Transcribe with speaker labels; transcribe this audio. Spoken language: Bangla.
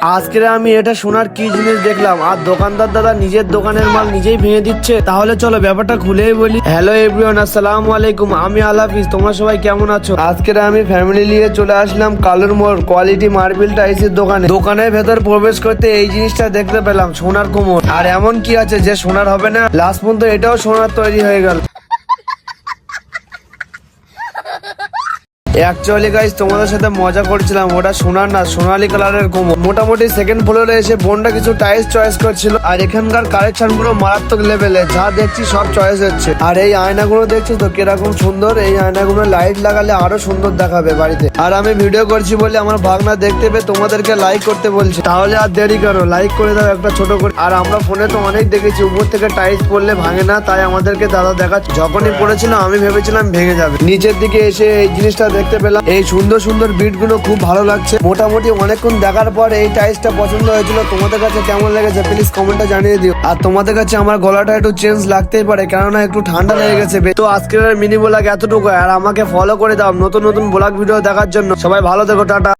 Speaker 1: আজকে আমি এটা শোনার কি জিনিস দেখলাম, আর দোকানদার দাদা নিজের দোকানের মাল নিজেই ভেঙে দিচ্ছে। তাহলে চলো ব্যাপারটা খুলেই বলি। হ্যালো এভরিওয়ান, আসসালামু আলাইকুম। আমি আলাফিজ, তোমরা সবাই কেমন আছো? আজকে আমি ফ্যামিলি নিয়ে চলে আসলাম কালুর মোড় কোয়ালিটি মার্বেল টাইলসের দোকানে। দোকানের ভেতর প্রবেশ করতে এই জিনিসটা দেখতে পেলাম, সোনার কোমর। আর এমন কি আছে যে সোনার হবে না? লাস্ট পর্যন্ত এটাও সোনার তৈরি হয়ে গেল। অ্যাকচুয়ালি গাইস, তোমাদের সাথে মজা করছিলাম, ওটা সোনার না, সোনালী কালারের কোমর। মোটামুটি সেকেন্ড ফ্লোরে এসে বোনটা কিছু টাইলস চয়েস করছিল, আর এখানকার কালেকশন গুলো মারাত্মক লেভেলে। যা দেখছি সব চয়েস হচ্ছে। আর এই আয়নাগুলো দেখছো তো কিরকম সুন্দর। এই আয়নাগুলো লাইট লাগালে আরো সুন্দর দেখাবে বাড়িতে। আর আমি ভিডিও করছি বলে আমার ভাগনা দেখতে পেয়ে তোমাদেরকে লাইক করতে বলছে। তাহলে আর দেরি করো, লাইক করে দাও একটা ছোট করে। আর আমরা ফোনে তো অনেক দেখেছি উপর থেকে টাইলস পড়লে ভাঙে না, তাই আমাদেরকে দাদা দেখাচ্ছে। যখনই পড়েছিলাম আমি ভেবেছিলাম ভেঙে যাবে। নিচের দিকে এসে এই জিনিসটা দেখতে পেলাম। এই সুন্দর সুন্দর বিট গুলো খুব ভালো লাগছে। মোটামুটি অনেকক্ষণ দেখার পর এই টাইলসটা পছন্দ হয়েছিল। তোমাদের কাছে কেমন লেগেছে প্লিজ কমেন্টে জানিয়ে দিও। আর তোমাদের কাছে আমার গলাটা একটু চেঞ্জ লাগতেই পারে, কেননা একটু ঠান্ডা লেগে গেছে। তো আজকের মিনি ব্লগ এতটুকু। আর আমাকে ফলো করে দাও নতুন নতুন ব্লগ ভিডিও দেখার জন্য। সবাই ভালো থেকো, টাটা।